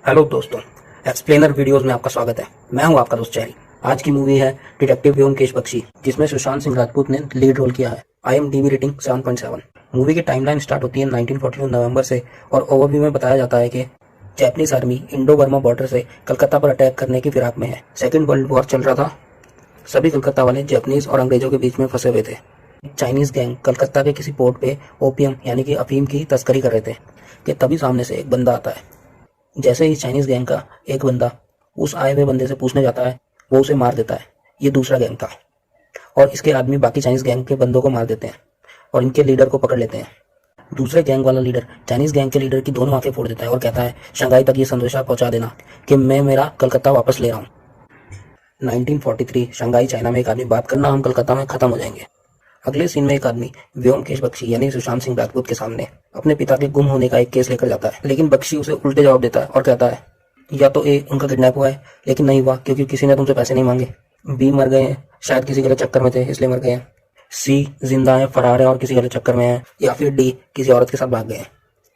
Hello दोस्तों, explainer videos में आपका स्वागत है। मैं हूं आपका दोस्त चैरी। आज की मूवी है डिटेक्टिव व्योमकेश बख्शी, जिसमें सुशांत सिंह राजपूत ने लीड रोल किया है। IMDb rating 7.7। मूवी की टाइमलाइन स्टार्ट होती है 1942 नवंबर से और ओवरव्यू में बताया जाता है कि Japanese army Indo Burma border से कलकत्ता पर अटैक करने की फिराक में है। सेकेंड वर्ल्ड वॉर चल रहा था। सभी कलकत्ता वाले जैपनीज और अंग्रेजों के बीच में फंसे हुए थे। चाइनीज गैंग कलकत्ता के किसी पोर्ट पे ओपियम यानी कि अफीम की तस्करी कर रहे थे कि तभी सामने से एक बंदा आता है। जैसे ही चाइनीज गैंग का एक बंदा उस आए हुए बंदे से पूछने जाता है, वो उसे मार देता है। ये दूसरा गैंग था और इसके आदमी बाकी चाइनीज गैंग के बंदों को मार देते हैं और इनके लीडर को पकड़ लेते हैं। दूसरे गैंग वाला लीडर चाइनीज गैंग के लीडर की दोनों आंखें फोड़ देता है और कहता है, शंघाई तक ये संदेशा पहुंचा देना कि मैं मेरा कलकत्ता वापस ले रहा हूँ। 1943 शंघाई चाइना में एक आदमी बात करना, हम कलकत्ता में खत्म हो जाएंगे। अगले सीन में एक आदमी व्योमकेश बख्शी यानी सुशांत सिंह राजपूत के सामने अपने पिता के गुम होने का एक केस लेकर जाता है, लेकिन बख्शी उसे उल्टे जवाब देता है और कहता है, या तो ए उनका किडनैप हुआ है लेकिन नहीं हुआ क्योंकि किसी ने तुमसे पैसे नहीं मांगे, बी मर गए हैं, शायद किसी गलत चक्कर में थे इसलिए मर गए हैं, सी जिंदा है, फरार है और किसी गलत चक्कर में है, या फिर डी किसी औरत के साथ भाग गए हैं।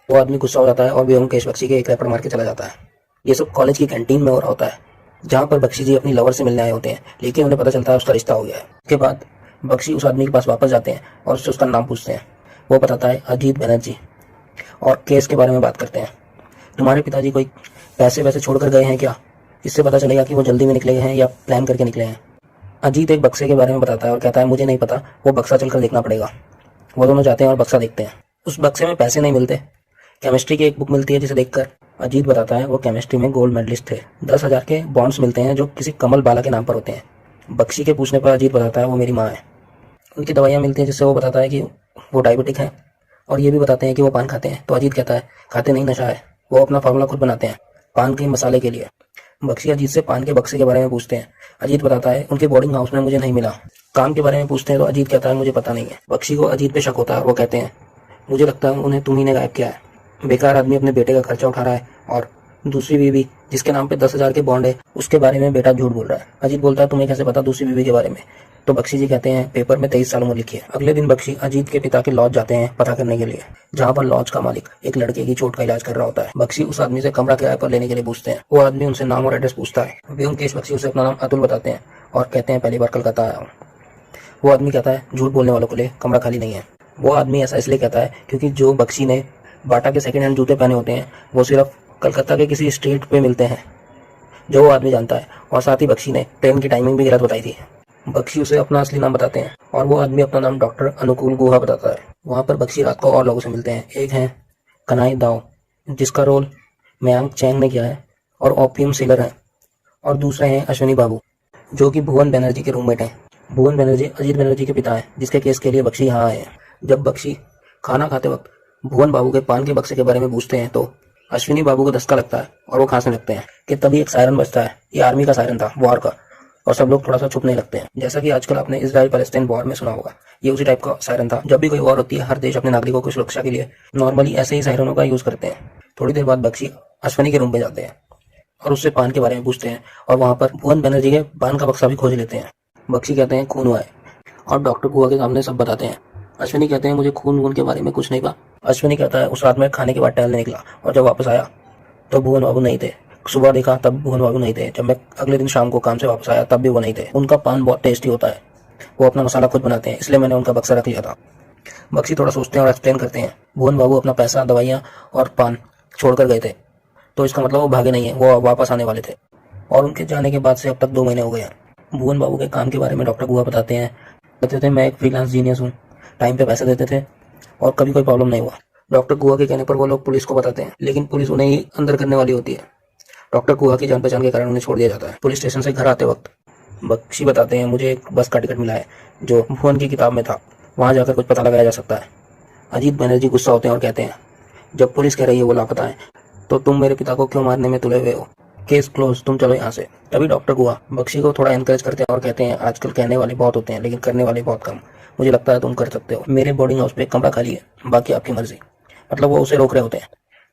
वो आदमी गुस्सा हो जाता है और व्योमकेश बख्शी के एक रैपर मार के चला जाता है। ये सब कॉलेज की कैंटीन में हो रहा होता है, जहाँ पर बख्शी जी अपनी लवर से मिलने आए होते हैं, लेकिन उन्हें पता चलता है उसका रिश्ता हो गया है। उसके बाद बख्शी उस आदमी के पास वापस जाते हैं और उससे उसका नाम पूछते हैं। वो बताता है अजीत बनर्जी और केस के बारे में बात करते हैं। तुम्हारे पिताजी कोई पैसे वैसे छोड़ कर गए हैं क्या? इससे पता चलेगा कि वो जल्दी में निकले हैं या प्लान करके निकले हैं। अजीत एक बक्से के बारे में बताता है और कहता है, मुझे नहीं पता, वो बक्सा चलकर देखना पड़ेगा। वो दोनों जाते हैं और बक्सा देखते हैं। उस बक्से में पैसे नहीं मिलते, केमिस्ट्री की एक बुक मिलती है जिसे देखकर अजीत बताता है वो केमिस्ट्री में गोल्ड मेडलिस्ट थे। 10,000 के बॉन्ड्स मिलते हैं जो किसी कमल बाला के नाम पर होते हैं। बख्शी के पूछने पर अजीत बताता है वो मेरी माँ है। उनकी दवाइयाँ मिलती हैं जिससे वो बताता है कि वो डायबिटिक है और ये भी बताते हैं कि वो पान खाते हैं। तो अजीत कहता है, खाते नहीं, नशा है। वो अपना फार्मूला खुद बनाते हैं पान के मसाले के लिए। बख्शी अजीत से पान के बक्से के बारे में पूछते हैं। अजीत बताता है उनके बोर्डिंग हाउस में मुझे नहीं मिला। काम के बारे में पूछते हैं तो अजीत कहता है मुझे पता नहीं है। बख्शी को अजीत पे शक होता है और वो कहते हैं, मुझे लगता है उन्हें तुम ही ने गायब किया है। बेकार आदमी अपने बेटे का खर्चा उठा रहा है और दूसरी बीवी जिसके नाम पे 10,000 के बॉन्ड है उसके बारे में बेटा झूठ बोल रहा है। अजीत बोलता है तुम्हें कैसे पता दूसरी बीवी के बारे में? तो बख्शी जी कहते हैं पेपर में 23 साल उम्र लिखी है। अगले दिन बख्शी अजीत के पिता के लॉज जाते हैं पता करने के लिए, जहाँ पर लॉज का मालिक एक लड़के की चोट का इलाज कर रहा होता है। बख्शी उस आदमी से कमरा किराए पर लेने के लिए पूछते हैं। वो आदमी उनसे नाम और एड्रेस पूछता है। व्योमकेश बख्शी उसे अपना नाम अतुल बताते हैं और कहते हैं पहली बार कलकत्ता आया हूँ। वो आदमी कहता है झूठ बोलने वालों के लिए कमरा खाली नहीं है। वो आदमी ऐसा इसलिए कहता है क्योंकि जो बख्शी ने बाटा के सेकंड हैंड जूते पहने होते हैं वो सिर्फ कलकत्ता के किसी स्ट्रीट पे मिलते हैं जो वो आदमी जानता है, और साथ ही बख्शी ने ट्रेन की टाइमिंग भी गलत बताई थी। बख्शी उसे अपना असली नाम बताते हैं और वो आदमी अपना नाम डॉक्टर अनुकूल गुहा बताता है। वहाँ पर बख्शी रात को और लोगों से मिलते हैं। एक है कनाई दाओ जिसका रोल मयांक चैंग ने किया है और ओपियम सेलर है, और दूसरे हैं अश्विनी बाबू जो कि भुवन बनर्जी के रूममेट हैं। भुवन बनर्जी अजीत बनर्जी के पिता हैं जिसके केस के लिए बख्शी यहाँ आए हैं। जब बख्शी खाना खाते वक्त भुवन बाबू के पान के बक्से के बारे में पूछते हैं तो अश्विनी बाबू को धक्का लगता है और वो खांसने लगते हैं कि तभी एक सायरन बजता है। ये आर्मी का सायरन था, वॉर का, और सब लोग थोड़ा सा छुपने लगते हैं। जैसा कि आजकल आपने इजराइल पैलेस्टाइन वॉर में सुना होगा, ये उसी टाइप का सायरन था। जब भी कोई वॉर होती है हर देश अपने नागरिकों की सुरक्षा के लिए नॉर्मली ऐसे ही सायरनों का यूज करते हैं। थोड़ी देर बाद बख्शी अश्विनी के रूम पे जाते हैं और उससे पान के बारे में पूछते हैं और वहाँ पर भुवन बनर्जी के पान का बक्सा भी खोज लेते हैं। बख्शी कहते हैं खून हुआ है और डॉक्टर गुहा के सामने सब बताते हैं। अश्विनी कहते हैं मुझे खून वून के बारे में कुछ नहीं पता। अश्विनी कहता है उस रात में खाने के बाद टहलने निकला और जब वापस आया तो भुवन बाबू नहीं थे। सुबह देखा तब भुवन बाबू नहीं थे। जब मैं अगले दिन शाम को काम से वापस आया तब भी वो नहीं थे। उनका पान बहुत टेस्टी होता है, वो अपना मसाला खुद बनाते हैं, इसलिए मैंने उनका बक्सा रख लिया था। बख्शी थोड़ा सोचते हैं और एक्सप्लेन करते हैं, भुवन बाबू अपना पैसा, दवाइयाँ और पान छोड़कर गए थे, तो इसका मतलब वो भागे नहीं है, वो वापस आने वाले थे, और उनके जाने के बाद से अब तक 2 महीने हो गए हैं। भुवन बाबू के काम के बारे में डॉक्टर गुहा बताते हैं। कहते थे मैं एक फ्रीलांस जीनियस हूँ, टाइम पे पैसे देते थे और कभी कोई प्रॉब्लम नहीं हुआ। डॉक्टर गुहा के कहने पर वो लोग पुलिस को बताते हैं, लेकिन पुलिस उन्हें ही अंदर करने वाली होती है। डॉक्टर गुहा की जान पहचान के कारण उन्हें छोड़ दिया जाता है। पुलिस स्टेशन से घर आते वक्त बख्शी बताते हैं मुझे एक बस का टिकट मिला है जो भुवन की किताब में था, वहाँ जाकर कुछ पता लगाया जा सकता है। अजीत बनर्जी गुस्सा होते हैं और कहते हैं जब पुलिस कह रही है वो लापता है तो तुम मेरे पिता को क्यों मारने में तुले हुए हो? केस क्लोज, तुम चलो यहाँ से। तभी डॉक्टर गुहा बख्शी को थोड़ा एनकरेज करते हैं और कहते हैं आजकल कहने वाले बहुत होते हैं लेकिन करने वाले बहुत कम, मुझे लगता है तुम कर सकते हो। मेरे बोर्डिंग हाउस पे एक कमरा खाली है, बाकी आपकी मर्जी। मतलब वो उसे रोक रहे होते हैं।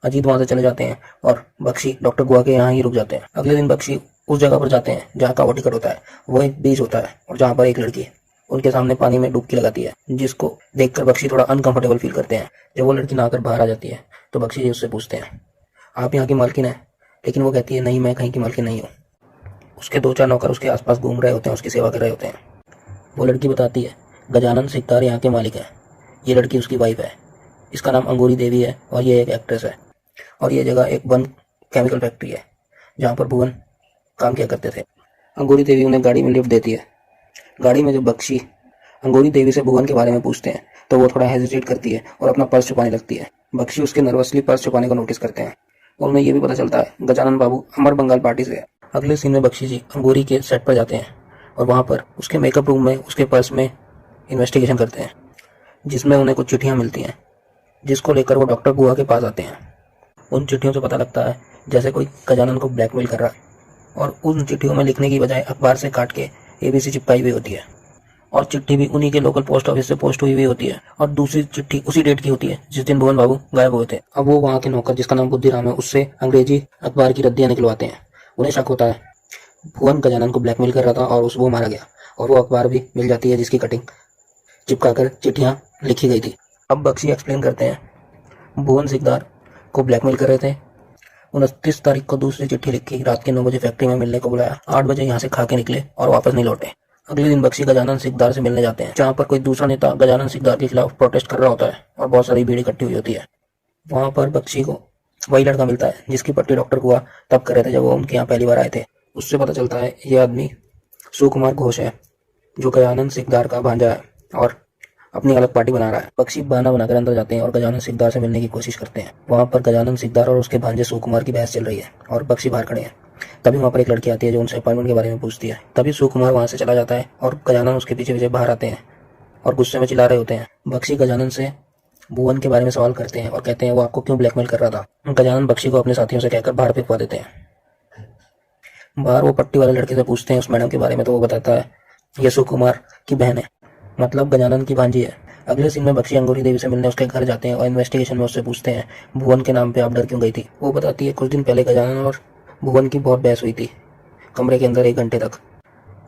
अजीत वहां से चले जाते हैं और बख्शी डॉक्टर गुहा के यहाँ ही रुक जाते हैं। अगले दिन बख्शी उस जगह पर जाते हैं जहाँ का वो टिकट होता है। वो एक बीच होता है और जहाँ पर एक लड़की उनके सामने पानी में डुबकी लगाती है, जिसको देखकर बख्शी थोड़ा अनकंफर्टेबल फील करते हैं। जब वो लड़की नहाकर बाहर आ जाती है तो बख्शी जी उससे पूछते हैं आप यहाँ की मालकिन है? लेकिन वो कहती है नहीं, मैं कहीं की मालकिन नहीं हूँ। उसके 2-4 नौकर उसके आसपास घूम रहे होते हैं, उसकी सेवा कर रहे होते हैं। वो लड़की बताती है गजानन सिकदार यहाँ के मालिक है, ये लड़की उसकी वाइफ है, इसका नाम अंगूरी देवी है और ये एक एक्ट्रेस है। और ये जगह एक बंद केमिकल फैक्ट्री है जहाँ पर भुवन काम किया करते थे। अंगूरी देवी उन्हें गाड़ी में लिफ्ट देती है। गाड़ी में जब बख्शी अंगूरी देवी से भुवन के बारे में पूछते हैं तो वो थोड़ा हेजिटेट करती है और अपना पर्स छुपाने लगती है। बख्शी उसके नर्वसली पर्स छुपाने को नोटिस करते हैं और उन्हें यह भी पता चलता है गजानन बाबू अमर बंगाल पार्टी से है। अगले सीन में बख्शी जी अंगूरी के सेट पर जाते हैं और वहाँ पर उसके मेकअप रूम में उसके पर्स में इन्वेस्टिगेशन करते हैं, जिसमें उन्हें कुछ चिट्ठियाँ मिलती हैं, जिसको लेकर वो डॉक्टर गुहा के पास आते हैं। उन चिट्ठियों से पता लगता है जैसे कोई गजानन को ब्लैकमेल कर रहा है, और उन चिट्ठियों में लिखने की बजाय अखबार से काट के ABC चिपकाई हुई होती है, और चिट्ठी भी उन्हीं के लोकल पोस्ट ऑफिस से पोस्ट हुई हुई होती है, और दूसरी चिट्ठी उसी डेट की होती है जिस दिन भुवन बाबू गायब हुए थे। अब वो वहाँ के नौकर जिसका नाम बुद्धिराम है उससे अंग्रेजी अखबार की रद्दियाँ निकलवाते हैं। उन्हें शक होता है भुवन गजानन को ब्लैकमेल कर रहा था और वो मारा गया, और वो अखबार भी मिल जाती है जिसकी कटिंग चिपकाकर चिट्ठियाँ लिखी गई थी। अब बख्शी एक्सप्लेन करते हैं भुवन सिकदार को ब्लैकमेल कर रहे थे। 29 तारीख को दूसरी चिट्ठी लिखी, रात के 9 बजे फैक्ट्री में मिलने को बुलाया, 8 बजे यहाँ से खा के निकले और वापस नहीं लौटे। अगले दिन बख्शी गजानन सिकदार से मिलने जाते हैं, जहाँ पर कोई दूसरा नेता गजानन सिकदार के खिलाफ प्रोटेस्ट कर रहा होता है और बहुत सारी भीड़ इकट्ठी हुई होती है। वहाँ पर बख्शी को वही लड़का मिलता है जिसकी पट्टी डॉक्टर गुहा तब कर रहे थे जब वो उनके यहाँ पहली बार आए थे। उससे पता चलता है ये आदमी सुकुमार घोष है, जो गजानन सिकदार का भांजा है और अपनी अलग पार्टी बना रहा है। बख्शी बहाना बनाकर अंदर जाते हैं और गजानन सिकदार से मिलने की कोशिश करते हैं। वहाँ पर गजानन सिकदार और उसके भांजे सुकुमार की बहस चल रही है और बख्शी बाहर खड़े हैं। तभी वहाँ पर एक लड़की आती है जो उनसे अपॉइंटमेंट के बारे में पूछती है। तभी सुकुमार वहाँ से चला जाता है और गजानन उसके पीछे पीछे बाहर आते हैं और गुस्से में चिल्ला रहे होते हैं। बख्शी गजानन से भुवन के बारे में सवाल करते हैं और कहते हैं वो आपको क्यों ब्लैकमेल कर रहा था। गजानन बख्शी को अपने साथियों से कहकर बाहर फेंकवा देते हैं। बाहर वो पट्टी वाले लड़के से पूछते हैं उस मैडम के बारे में, तो वो बताता है ये सुकुमार की बहन है, मतलब गजानन की भांजी है। अगले सीन में बख्शी अंगूरी देवी से मिलने उसके घर जाते हैं और इन्वेस्टिगेशन में उससे पूछते हैं भुवन के नाम पे आप डर क्यों गई थी। वो बताती है कुछ दिन पहले गजानन और भुवन की बहुत बहस हुई थी कमरे के अंदर 1 घंटे तक।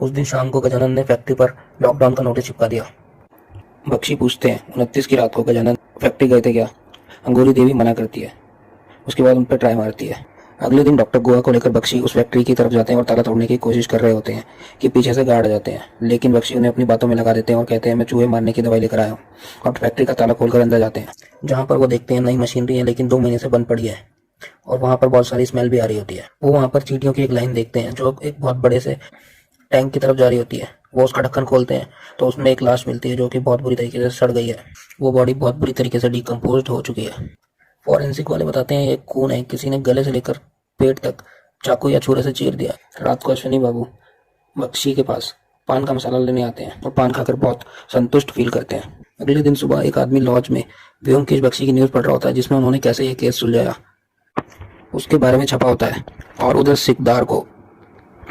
उस दिन शाम को गजानन ने फैक्ट्री पर लॉकडाउन का नोटिस चिपका दिया। बख्शी पूछते हैं 29 की रात को गजानन फैक्ट्री गए थे क्या। अंगूरी देवी मना करती है, उसके बाद उन पर ट्राई मारती है। अगले दिन डॉक्टर गुहा को लेकर बख्शी उस फैक्ट्री की तरफ जाते हैं और ताला तोड़ने की कोशिश कर रहे होते हैं कि पीछे से गार्ड आ जाते हैं, लेकिन बख्शी उन्हें अपनी बातों में लगा देते हैं और कहते हैं मैं चूहे मारने की दवाई लेकर आया हूँ, और फैक्ट्री का ताला खोलकर अंदर जाते हैं, जहाँ पर वो देखते हैं नई मशीनरी है लेकिन 2 महीने से बंद पड़ी है और वहाँ पर बहुत सारी स्मेल भी आ रही होती है। वो वहाँ पर चींटियों की एक लाइन देखते हैं जो एक बहुत बड़े से टैंक की तरफ जा रही होती है। वो उसका ढक्कन खोलते हैं तो उसमें एक लाश मिलती है जो कि बहुत बुरी तरीके से सड़ गई है। वो बॉडी बहुत बुरी तरीके से डिकम्पोज हो चुकी है। फॉरेंसिक वाले बताते हैं एक खून है, किसी ने गले से लेकर पेट तक चाकू या छुरे से चीर दिया। रात को अश्विनी बाबू बख्शी के पास पान का मसाला लेने आते हैं और पान खाकर बहुत संतुष्ट फील करते हैं। अगले दिन सुबह एक आदमी लॉज में व्योमकेश बख्शी की न्यूज़ पढ़ रहा होता है जिसमें उन्होंने कैसे ये केस सुलझाया उसके बारे में छपा होता है, और उधर सिकदार को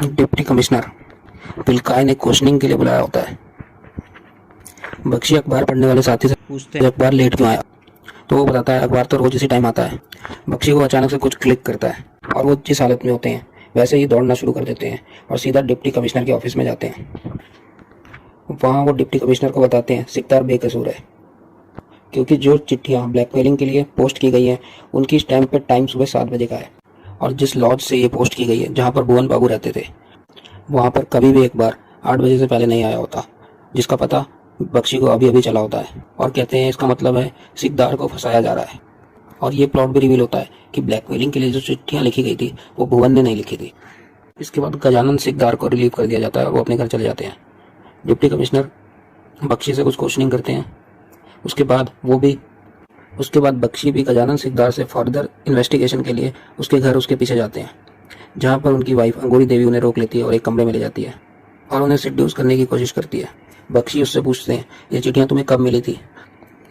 डिप्टी कमिश्नर पिलकाय ने क्वेश्चनिंग के लिए बुलाया होता है। बख्शी अखबार पढ़ने वाले साथी से पूछते हैं अखबार लेट क्यों आया, तो वो बताता है अखबार तो रोज इसी टाइम आता है। बख्शी को अचानक से कुछ क्लिक करता है और वो जिस हालत में होते हैं वैसे ही दौड़ना शुरू कर देते हैं और सीधा डिप्टी कमिश्नर के ऑफिस में जाते हैं। वहाँ वो डिप्टी कमिश्नर को बताते हैं सिकदार बेकसूर है, क्योंकि जो चिट्ठियाँ ब्लैकमेलिंग के लिए पोस्ट की गई हैं उनकी स्टैम्प पे टाइम सुबह 7 बजे का है, और जिस लॉज से ये पोस्ट की गई है जहाँ पर भुवन बाबू रहते थे वहाँ पर कभी भी एक बार 8 बजे से पहले नहीं आया होता, जिसका पता बख्शी को अभी अभी चला होता है। और कहते हैं इसका मतलब है सिकदार को फंसाया जा रहा है। और ये प्लॉट भी रिवील होता है कि ब्लैकमेलिंग के लिए जो चिट्ठियाँ लिखी गई थी वो भुवन ने नहीं लिखी थी। इसके बाद गजानन सिकदार को रिलीव कर दिया जाता है और वो अपने घर चले जाते हैं। डिप्टी कमिश्नर बख्शी से कुछ क्वेश्चनिंग करते हैं। उसके बाद बख्शी भी गजानन सिकदार से फर्दर इन्वेस्टिगेशन के लिए उसके घर उसके पीछे जाते हैं, जहाँ पर उनकी वाइफ अंगूरी देवी उन्हें रोक लेती है और एक कमरे में ले जाती है और उन्हें सिड्यूस करने की कोशिश करती है। बख्शी उससे पूछते हैं ये चिट्ठियाँ तुम्हें कब मिली थी।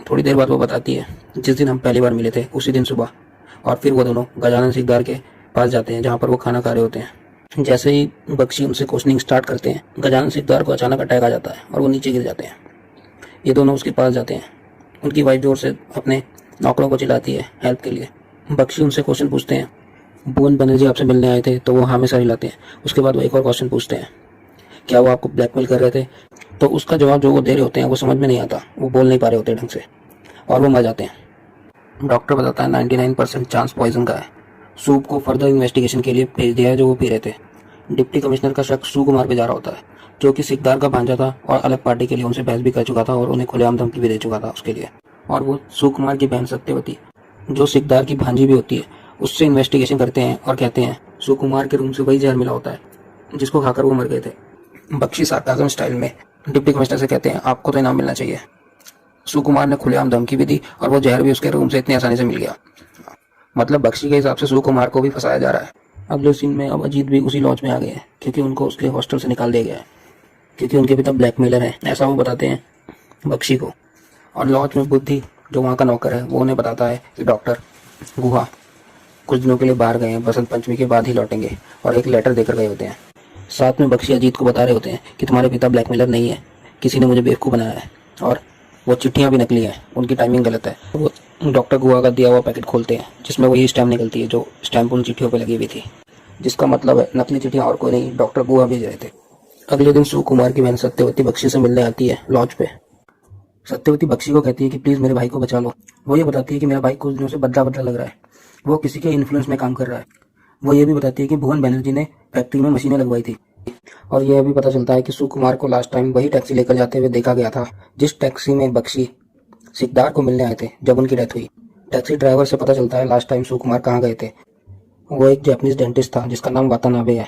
थोड़ी देर बाद वो बताती है जिस दिन हम पहली बार मिले थे उसी दिन सुबह। और फिर वो दोनों गजानन सिकदार के पास जाते हैं जहाँ पर वो खाना खा रहे होते हैं। जैसे ही बख्शी उनसे क्वेश्चनिंग स्टार्ट करते हैं गजानन सिकदार को अचानक अटैक आ जाता है और वो नीचे गिर जाते हैं। ये दोनों उसके पास जाते हैं। उनकी वाइफ जोर से अपने नौकरों को चिल्लाती है हेल्प के लिए। बख्शी उनसे क्वेश्चन पूछते हैं भुवन बनर्जी आपसे मिलने आए थे, तो वो हाँ में सर हिलाते हैं। उसके बाद वो एक और क्वेश्चन पूछते हैं क्या वो आपको ब्लैकमेल कर रहे थे, तो उसका जवाब जो वो दे रहे होते हैं वो समझ में नहीं आता, वो बोल नहीं पा रहे होते ढंग से और वो मर जाते हैं। डॉक्टर बताता है 99% चांस पॉइजन का है। सूप को फर्दर इन्वेस्टिगेशन के लिए भेज दिया है जो वो पी रहे थे। डिप्टी कमिश्नर का शक सू कुमार पे जा रहा होता है, जो कि सिकदार का भांजा था और अलग पार्टी के लिए उनसे बहस भी कर चुका था और उन्हें खुलेआम धमकी भी दे चुका था उसके लिए। और वो सू कुमार की बहन सत्यवती, जो सिकदार की भांजी भी होती है, उससे इन्वेस्टिगेशन करते हैं और कहते हैं सू कुमार के रूम से वही जहर मिला होता है जिसको खाकर वो मर गए थे। बख्शी सार्काज़म स्टाइल में डिप्टी कमिश्नर से कहते हैं आपको तो इनाम मिलना चाहिए। सू कुमार ने खुलेआम धमकी भी दी और वो जहर भी उसके रूम से इतनी आसानी से मिल गया। मतलब बख्शी के हिसाब से सू कुमार को भी फंसाया जा रहा है। अगले सीन में अब अजीत भी उसी लॉज में आ गए हैं क्योंकि उनको उसके हॉस्टल से निकाल दिया गया है क्योंकि उनके पिता ब्लैकमेलर हैं, ऐसा वो बताते हैं बख्शी को। और लॉज में बुद्धि, जो वहाँ का नौकर है, वो उन्हें बताता है कि डॉक्टर गुहा कुछ दिनों के लिए बाहर गए हैं, बसंत पंचमी के बाद ही लौटेंगे, और एक लेटर देकर गए होते हैं। साथ में बख्शी अजीत को बता रहे होते हैं कि तुम्हारे पिता ब्लैकमेलर नहीं है, किसी ने मुझे बेवकूफ़ बनाया है और वो चिट्ठियाँ भी नकली हैं, उनकी टाइमिंग गलत है। वो डॉक्टर गुहा का दिया हुआ पैकेट खोलते हैं जिसमें वही स्टैम्प निकलती है जो स्टैम्प उन चिट्ठियों पर लगी हुई थी, जिसका मतलब है नकली चिट्ठियाँ और कोई नहीं, डॉक्टर गुहा भेज रहे थे। अगले दिन सू कुमार की बहन सत्यवती बख्शी से मिलने आती है लॉज पे। सत्यवती बख्शी को कहती है कि प्लीज़ मेरे भाई को बचा लो। वो ये बताती है कि मेरा भाई कुछ दिनों से बदला बदला लग रहा है, वो किसी के इन्फ्लुएंस में काम कर रहा है। वो ये भी बताती है कि भुवन बनर्जी ने फैक्ट्री में मशीनें लगवाई थी। और यह भी पता चलता है कि सू कुमार को लास्ट टाइम वही टैक्सी लेकर जाते हुए देखा गया था जिस टैक्सी में बख्शी सिकदार को मिलने आए थे जब उनकी डेथ हुई। टैक्सी ड्राइवर से पता चलता है लास्ट टाइम सू कुमार कहाँ गए थे। वो एक जापानीज डेंटिस्ट था जिसका नाम वातानाबे है।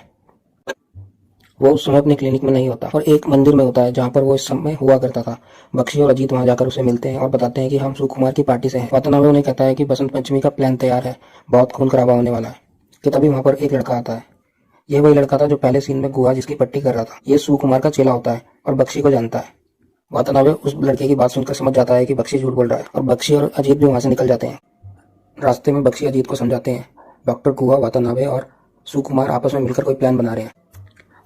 वो उस समय अपने क्लिनिक में नहीं होता और एक मंदिर में होता है जहाँ पर वो इस समय हुआ करता था। बख्शी और अजीत वहाँ जाकर उसे मिलते हैं और बताते हैं कि हम सू कुमार की पार्टी से हैं। वातानाबे उन्हें कहता है कि बसंत पंचमी का प्लान तैयार है, बहुत खून खराबा होने वाला है। कि तभी वहाँ पर एक लड़का आता है। यह वही लड़का था जो पहले सीन में गुहा जिसकी पट्टी कर रहा था। ये सू कुमार का चेला होता है और बख्शी को जानता है। वातानाबे उस लड़के की बात सुनकर समझ जाता है कि बख्शी झूठ बोल रहा है और बख्शी और अजीत भी वहाँ से निकल जाते हैं। रास्ते में बख्शी अजीत को समझाते हैं डॉक्टर गुहा, वातानाबे और सू कुमार आपस में मिलकर कोई प्लान बना रहे हैं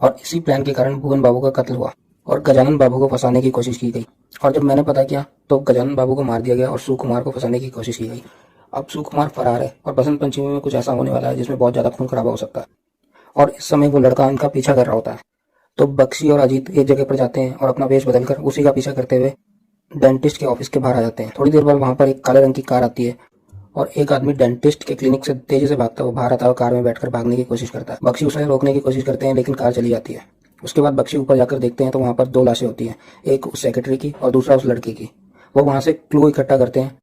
और इसी प्लान के कारण भुवन बाबू का कत्ल हुआ और गजानन बाबू को फंसाने की कोशिश की गई। और जब मैंने पता किया तो गजानन बाबू को मार दिया गया और सू कुमार को फंसाने की कोशिश की गई। अब सू कुमार फरार है और बसंत पंचमी में कुछ ऐसा होने वाला है जिसमें बहुत ज़्यादा खून खराबा हो सकता है और इस समय वो लड़का उनका पीछा कर रहा होता है। तो बख्शी और अजीत एक जगह पर जाते हैं और अपना वेश बदलकर उसी का पीछा करते हुए डेंटिस्ट के ऑफिस के बाहर आ जाते हैं। थोड़ी देर बाद वहाँ पर एक काले रंग की कार आती है और एक आदमी डेंटिस्ट के क्लिनिक से तेजी से भागता हुआ बाहर आता है और कार में बैठकर भागने की कोशिश करता है। बख्शी उसे रोकने की कोशिश करते हैं लेकिन कार चली जाती है। उसके बाद बख्शी ऊपर जाकर देखते हैं तो वहाँ पर दो लाशें होती हैं, एक उस सेक्रेटरी की और दूसरा उस लड़की की। वो वहाँ से क्लू इकट्ठा करते हैं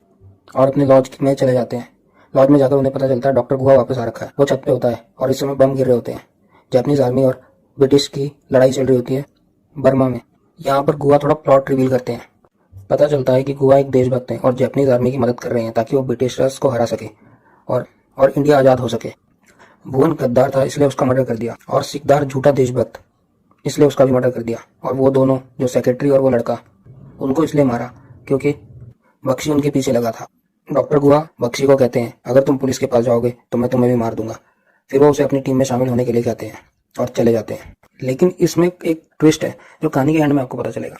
और अपने लॉज में चले जाते हैं। लॉज में जाकर उन्हें पता चलता है डॉक्टर गुहा वापस आ रखा है। वो छत पे होता है और इस समय बम गिर रहे होते हैं। जापानीज आर्मी और ब्रिटिश की लड़ाई चल रही होती है बर्मा में। यहाँ पर गुहा थोड़ा प्लॉट रिवील करते हैं। पता चलता है कि गुहा एक देशभक्त हैं और जापानीज आर्मी की मदद कर रहे हैं ताकि वो ब्रिटिशर्स को हरा सके और इंडिया आज़ाद हो सके। भुवन गद्दार था इसलिए उसका मर्डर कर दिया और सिकदार झूठा देशभक्त इसलिए उसका भी मर्डर कर दिया। और वो दोनों, जो सेक्रेटरी और वो लड़का, उनको इसलिए मारा क्योंकि बख्शी उनके पीछे लगा था। डॉक्टर गुहा बख्शी को कहते हैं अगर तुम पुलिस के पास जाओगे तो मैं तुम्हें भी मार दूंगा। फिर वो उसे अपनी टीम में शामिल होने के लिए कहते हैं और चले जाते हैं। लेकिन इसमें एक ट्विस्ट है जो कहानी के एंड में आपको पता चलेगा।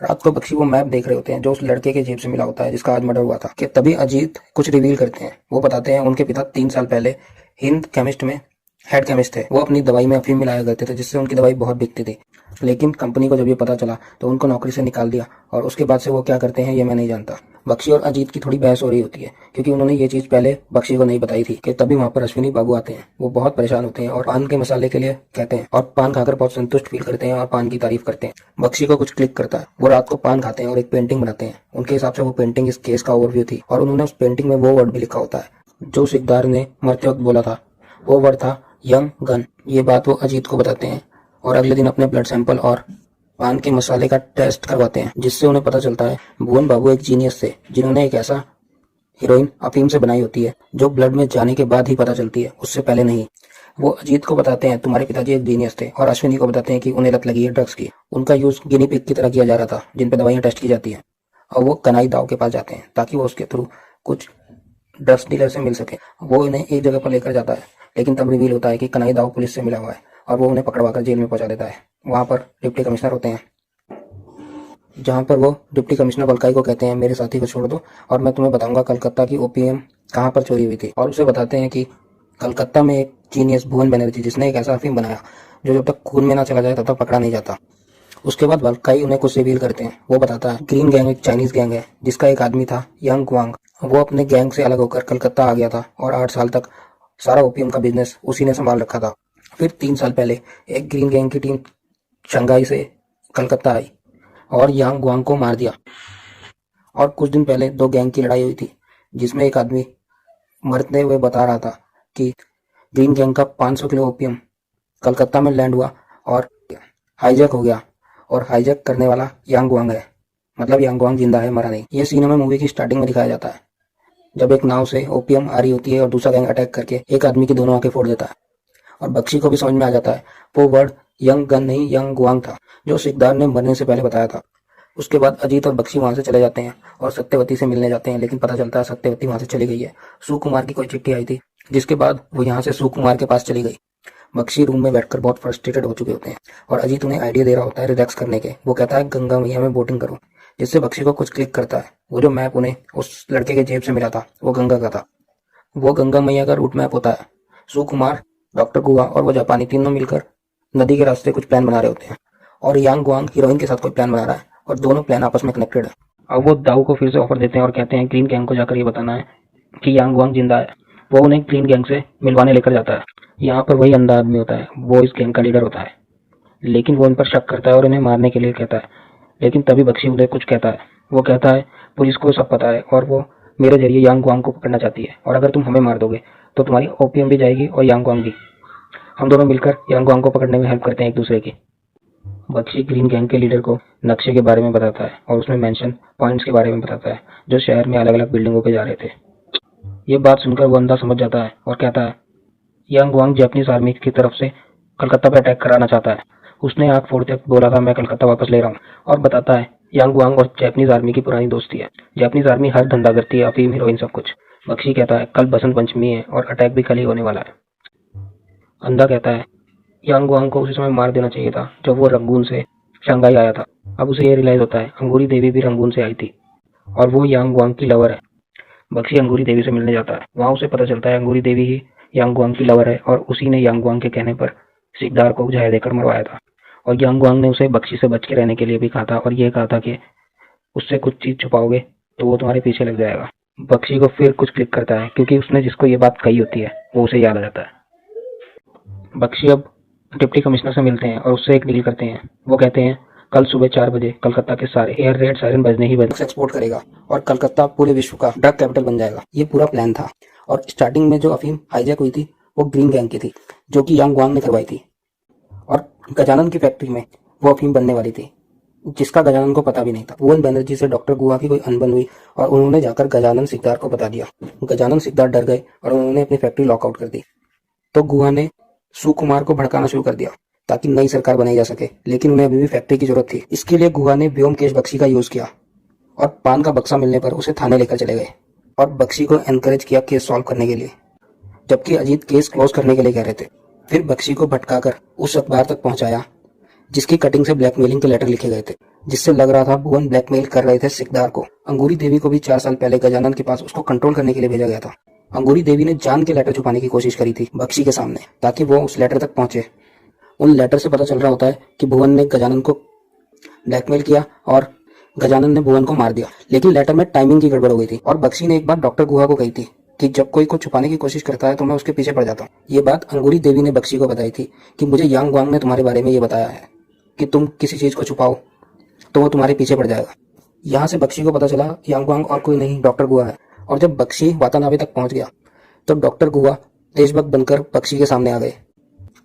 रात को बख्शी वो मैप देख रहे होते हैं जो उस लड़के के जेब से मिला होता है जिसका आज मर्डर हुआ था। कि तभी अजीत कुछ रिवील करते हैं। वो बताते हैं उनके पिता 3 साल पहले हिंद केमिस्ट में हेड केमिस्ट थे। वो अपनी दवाई में अफीम मिलाया करते थे जिससे उनकी दवाई बहुत बिकती थी। लेकिन कंपनी को जब ये पता चला तो उनको नौकरी से निकाल दिया और उसके बाद से वो क्या करते हैं ये मैं नहीं जानता। बख्शी और अजीत की थोड़ी बहस हो रही होती है क्योंकि उन्होंने ये चीज़ पहले बख्शी को नहीं बताई थी। कि तभी वहाँ पर अश्विनी बाबू आते हैं। वो बहुत परेशान होते हैं और पान के मसाले के लिए कहते हैं और पान खाकर बहुत संतुष्ट फील करते हैं और पान की तारीफ करते हैं। बख्शी को कुछ क्लिक करता है। वो रात को पान खाते हैं और एक पेंटिंग बनाते हैं। उनके हिसाब से वो पेंटिंग इस केस का ओवरव्यू थी और उन्होंने उस पेंटिंग में वो वर्ड भी लिखा होता है जो सिकदार ने मरते वक्त बोला था। वो वर्ड था यंग गन। ये बात वो अजीत को बताते हैं और अगले दिन अपने ब्लड सैंपल और पान के मसाले का टेस्ट करवाते हैं जिससे उन्हें पता चलता है भुवन बाबू एक जीनियस थे जिन्होंने एक ऐसा हीरोइन अफीम से बनाई होती है जो ब्लड में जाने के बाद ही पता चलती है, उससे पहले नहीं। वो अजीत को बताते हैं तुम्हारे पिताजी एक जीनियस थे और अश्विनी को बताते हैं कि उन्हें लत लगी है ड्रग्स की। उनका यूज गिनी पिग की तरह किया जा रहा था जिन पर दवाइयाँ टेस्ट की जाती हैं। और वो कनाई दाव के पास जाते हैं ताकि वो उसके थ्रू कुछ ड्रग्स डीलर से मिल सके। वो इन्हें एक जगह पर लेकर जाता है लेकिन तब रिवील होता है कि कनाई दाव पुलिस से मिला हुआ है और वो उन्हें पकड़वाकर जेल में पहुंचा देता है। वहाँ पर डिप्टी कमिश्नर होते हैं जहाँ पर वो डिप्टी कमिश्नर बलकाई को कहते हैं मेरे साथी को छोड़ दो और मैं तुम्हें बताऊंगा कलकत्ता की ओपीएम कहाँ पर चोरी हुई थी। और उसे बताते हैं कि कलकत्ता में एक जीनियस भुवन बनर्जी जिसने एक ऐसा अफीम बनाया जो जब तक खून में ना चला जाए तब तक पकड़ा नहीं जाता। उसके बाद बलकाई उन्हें कुछ रिवील करते हैं। वो बताता है ग्रीन गैंग एक चाइनीज गैंग है जिसका एक आदमी था यंग क्वांग। वो अपने गैंग से अलग होकर कलकत्ता आ गया था और 8 साल तक सारा ओपीएम का बिजनेस उसी ने संभाल रखा था। फिर 3 साल पहले एक ग्रीन गैंग की टीम शंघाई से कलकत्ता आई और यांग गुआंग को मार दिया। और कुछ दिन पहले 2 गैंग की लड़ाई हुई थी, जिसमें एक आदमी मरते हुए बता रहा था कि ग्रीन गैंग का 500 किलो ओपीएम कलकत्ता में लैंड हुआ और हाईजैक हो गया, और हाईजैक करने वाला यांग गुआंग है। मतलब यांग गुआंग जिंदा है, मरा नहीं। ये सीन हमें मूवी की स्टार्टिंग में दिखाया जाता है, जब एक नाव से ओपीएम आ रही होती है और दूसरा गैंग अटैक करके एक आदमी की दोनों आंखें फोड़ देता है। और बख्शी को भी समझ में आ जाता है वो वर्ड यंग गन नहीं यांग गुआंग था, जो सिकदार ने मरने से पहले बताया था। उसके बाद अजीत और बख्शी वहां से चले जाते हैं और सत्यवती से मिलने जाते हैं, लेकिन पता चलता है सत्यवती वहां से चली गई है। सुकुमार की कोई चिट्ठी आई थी, जिसके बाद वो यहाँ से सुकुमार के पास चली गई। बख्शी रूम में बैठकर बहुत फ्रस्ट्रेटेड हो चुके होते हैं और अजीत उन्हें आइडिया दे रहा होता है रिलैक्स करने के। वो कहता है गंगा मैया में बोटिंग करूं, जिससे बख्शी को कुछ क्लिक करता है। वो जो मैप उन्हें उस लड़के के जेब से मिला था वो गंगा का था, वो गंगा मैया का रूट मैप होता है। सुकुमार, डॉक्टर गुहा और वो जापानी तीनों मिलकर नदी के रास्ते कुछ प्लान बना रहे होते हैं, और यांग गुआंग हीरोइन के साथ कोई प्लान बना रहा है, और दोनों प्लान आपस में कनेक्टेड है। अब वो दाऊ को फिर से ऑफर देते हैं और कहते हैं ग्रीन गैंग को जाकर ये बताना है कि यांग गुआंग जिंदा है। वो उन्हें ग्रीन गैंग से मिलवाने लेकर जाता है। यहाँ पर वही अंधा आदमी होता है, वो इस गैंग का लीडर होता है, लेकिन वो उन पर शक करता है और उन्हें मारने के लिए कहता है। लेकिन तभी बख्शी उन्हें कुछ कहता है। वो कहता है पुलिस को सब पता है और वो मेरे जरिए यांग गुआंग को पकड़ना चाहती है, और अगर तुम हमें मार दोगे तो तुम्हारी ओपीएम भी जाएगी और यांग गुआंग भी। हम दोनों मिलकर यांग गुआंग को पकड़ने में हेल्प करते हैं एक दूसरे की। बख्शी ग्रीन गैंग के लीडर को नक्शे के बारे में बताता है और उसमें मेंशन पॉइंट्स के बारे में बताता है जो शहर में अलग अलग बिल्डिंगों पे जा रहे थे। ये बात सुनकर वो अंधा समझ जाता है और कहता है यांग गुआंग जापानीज आर्मी की तरफ से कलकत्ता पर अटैक कराना चाहता है। उसने आंख फोड़ते वक्त बोला था मैं कलकत्ता वापस ले रहा हूँ, और बताता है यांग गुआंग और जापानीज आर्मी की पुरानी दोस्ती है। जापानीज आर्मी हर धंधा करती है, अफीम, हीरोइन, सब कुछ। बख्शी कहता है कल बसंत पंचमी है और अटैक भी कल ही होने वाला है। अंधा कहता है यांग गुआंग को उसी समय मार देना चाहिए था जब वो रंगून से शंघाई आया था। अब उसे ये रियलाइज होता है अंगूरी देवी भी रंगून से आई थी और वो यांग गुआंग की लवर है। बख्शी अंगूरी देवी से मिलने जाता है। वहां उसे पता चलता है अंगूरी देवी ही यांग गुआंग की लवर है और उसी ने यांग गुआंग के कहने पर सिकदार को जहर देकर मरवाया था। और यांग गुआंग ने उसे बख्शी से बच के रहने के लिए भी कहा था और ये कहा था कि उससे कुछ चीज छुपाओगे तो वो तुम्हारे पीछे लग जाएगा। बख्शी को फिर कुछ क्लिक करता है क्योंकि उसने जिसको ये बात कही होती है वो उसे याद आ जाता है। बख्शी अब डिप्टी कमिश्नर से मिलते हैं और उससे एक डील करते हैं। वो कहते हैं कल सुबह 4 बजे कलकत्ता के सारे एयर रेड सायरन बजने ही बजने एक्सपोर्ट करेगा और कलकत्ता पूरे विश्व का ड्रग कैपिटल बन जाएगा। ये पूरा प्लान था। और स्टार्टिंग में जो अफीम हाईजैक हुई थी वो ग्रीन गैंग की थी, जो कि यांग गुआंग ने करवाई थी, और गजानन की फैक्ट्री में वो अफीम बनने वाली थी, जिसका गजानन को पता भी नहीं था। भुवन बनर्जी से डॉक्टर गुहा की कोई अनबन हुई और उन्होंने जाकर गजानन सिकदार को बता दिया। गजानन सिकदार डर गए और उन्होंने अपनी फैक्ट्री लॉकआउट कर दी। तो गुहा ने सुकुमार को भड़काना शुरू कर दिया ताकि नई सरकार बनाई जा सके, लेकिन उन्हें अभी भी फैक्ट्री की जरूरत थी। इसके लिए गुहा ने व्योमकेश बख्शी का यूज किया और पान का बक्सा मिलने पर उसे थाने लेकर चले गए और बख्शी को एनकरेज किया केस सॉल्व करने के लिए, जबकि अजीत केस क्लोज करने के लिए कह रहे थे। फिर बख्शी को भटकाकर उस अखबार तक पहुंचाया जिसकी कटिंग से ब्लैकमेलिंग के लेटर लिखे गए थे, जिससे लग रहा था भुवन ब्लैकमेल कर रहे थे सिकदार को। अंगूरी देवी को भी 4 साल पहले गजानन के पास उसको कंट्रोल करने के लिए भेजा गया था। अंगूरी देवी ने जान के लेटर छुपाने की कोशिश करी थी बख्शी के सामने ताकि वो उस लेटर तक पहुंचे। उन लेटर से पता चल रहा होता है कि भुवन ने गजानन को ब्लैकमेल किया और गजानन ने भुवन को मार दिया, लेकिन लेटर में टाइमिंग की गड़बड़ हो गई थी। और बख्शी ने एक बार डॉक्टर गुहा को कही थी कि जब कोई को छुपाने की कोशिश करता है तो मैं उसके पीछे पड़ जाता हूँ। ये बात अंगूरी देवी ने बख्शी को बताई थी कि मुझे यांग गुआंग ने तुम्हारे बारे में ये बताया है कि तुम किसी चीज को छुपाओ तो वो तुम्हारे पीछे पड़ जाएगा। यहाँ से बख्शी को पता चला यांग गुआंग और कोई नहीं डॉक्टर गुहा है। और जब बख्शी वातानाबे तक पहुंच गया तो डॉक्टर गुहा देशभक्त बनकर बख्शी के सामने आ गए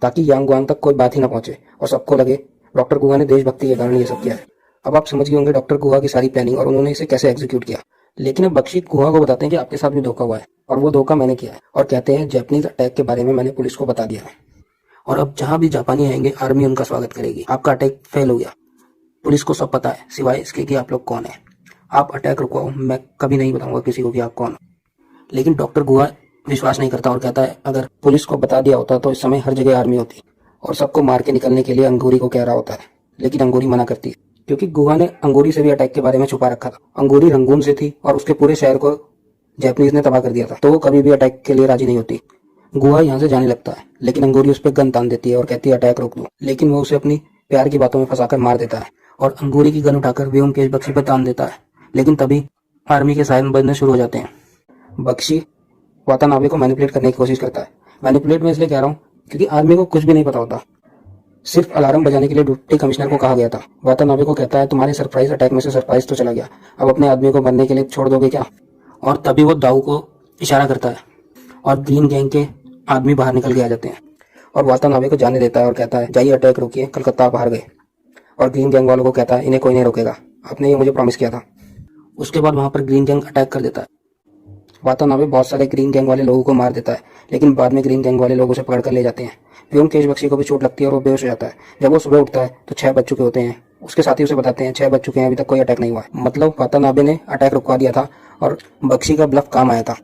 ताकि यांग गुआंग तक कोई बात ही ना पहुंचे और सबको लगे डॉक्टर गुहा ने देशभक्ति के कारण ये सब किया है। अब आप समझ गए होंगे डॉक्टर गुहा की सारी प्लानिंग और उन्होंने इसे कैसे एग्जीक्यूट किया। लेकिन अब बख्शी गुहा को बताते हैं कि आपके साथ भी धोखा हुआ है और वो धोखा मैंने किया है, और कहते हैं जापानीज अटैक के बारे में मैंने पुलिस को बता दिया है और अब जहां भी जापानी आएंगे आर्मी उनका स्वागत करेगी। आपका अटैक फेल हो गया, पुलिस को सब पता है सिवाय इसके कि आप लोग कौन है। आप अटैक रुकवाओ, मैं कभी नहीं बताऊंगा किसी को कि आप कौन हो। लेकिन डॉक्टर गुहा विश्वास नहीं करता और कहता है अगर पुलिस को बता दिया होता तो इस समय हर जगह आर्मी होती और सबको मार के निकलने के लिए अंगूरी को कह रहा होता है। लेकिन अंगूरी मना करती है क्योंकि गुहा ने अंगूरी से भी अटैक के बारे में छुपा रखा था। अंगूरी रंगून से थी और उसके पूरे शहर को जापानीज ने तबाह कर दिया था, तो वो कभी भी अटैक के लिए राजी नहीं होती। गुहा यहाँ से जाने लगता है लेकिन अंगूरी उस पर गन तान देती है और कहती है अटैक रोक दो, लेकिन वो उसे अपनी प्यार की बातों में फंसाकर मार देता है और अंगूरी की गन उठाकर व्योमकेश बख्शी पर तान देता है। लेकिन तभी आर्मी के सायरन बजने शुरू हो जाते हैं। बख्शी वातानाबे को मैनिपुलेट करने की कोशिश करता है मैनिपुलेट में इसलिए कह रहा हूँ क्योंकि आदमी को कुछ भी नहीं पता होता। सिर्फ अलार्म बजाने के लिए डिप्टी कमिश्नर को कहा गया था। वातानाबे को कहता है तुम्हारे सरप्राइज अटैक में से सरप्राइज तो चला गया, अब अपने आदमी को मरने के लिए छोड़ दोगे क्या? और तभी वो दाऊ को इशारा करता है और ग्रीन गैंग के आदमी बाहर निकल के आ जाते हैं और वातानाबे को जाने देता है और कहता है जाइए अटैक रोकिए, कलकत्ता बाहर गए। और ग्रीन गैंग वालों को कहता है इन्हें कोई नहीं रोकेगा, आपने ये मुझे प्रॉमिस किया था। उसके बाद वहां पर ग्रीन गैंग अटैक कर देता है। वातानाबे बहुत सारे ग्रीन गैंग वाले लोगों को मार देता है, लेकिन बाद में ग्रीन गैंग वाले लोग उसे पकड़ कर ले जाते हैं। व्योमकेश बख्शी को भी चोट लगती है और वो बेहोश हो जाता है। जब वो सुबह उठता है तो 6 बज चुके होते हैं। उसके साथी उसे बताते हैं 6 बज चुके हैं, अभी तक कोई अटैक नहीं हुआ है। मतलब वातानाबे ने अटैक रुकवा दिया था और बख्शी का ब्लफ काम आया था।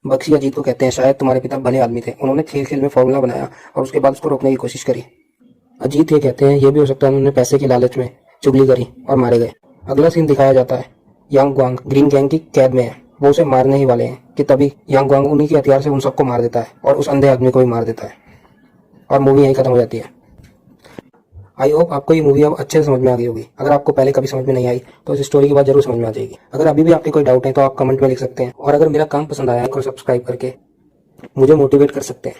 बख्शी अजीत को कहते हैं शायद तुम्हारे पिता भले आदमी थे, उन्होंने खेल खेल में फॉर्मूला बनाया और उसके बाद उसको रोकने की कोशिश करी। अजीत ये कहते हैं ये भी हो सकता है उन्होंने पैसे के लालच में चुगली करी और मारे गए। अगला सीन दिखाया जाता है यांग ग्वांग ग्रीन गैंग की कैद में है, वो उसे मारने ही वाले हैं कि तभी यांग ग्वांग उन्हीं के हथियार से उन सबको मार देता है और उस अंधे आदमी को भी मार देता है और मूवी यहीं खत्म हो जाती है। आई होप आपको ये मूवी अब अच्छे से समझ में आ गई होगी। अगर आपको पहले कभी समझ में नहीं आई तो इस स्टोरी की बात जरूर समझ में आ जाएगी। अगर अभी भी आपके कोई डाउट है तो आप कमेंट में लिख सकते हैं और अगर मेरा काम पसंद आया है तो सब्सक्राइब करके मुझे मोटिवेट कर सकते हैं।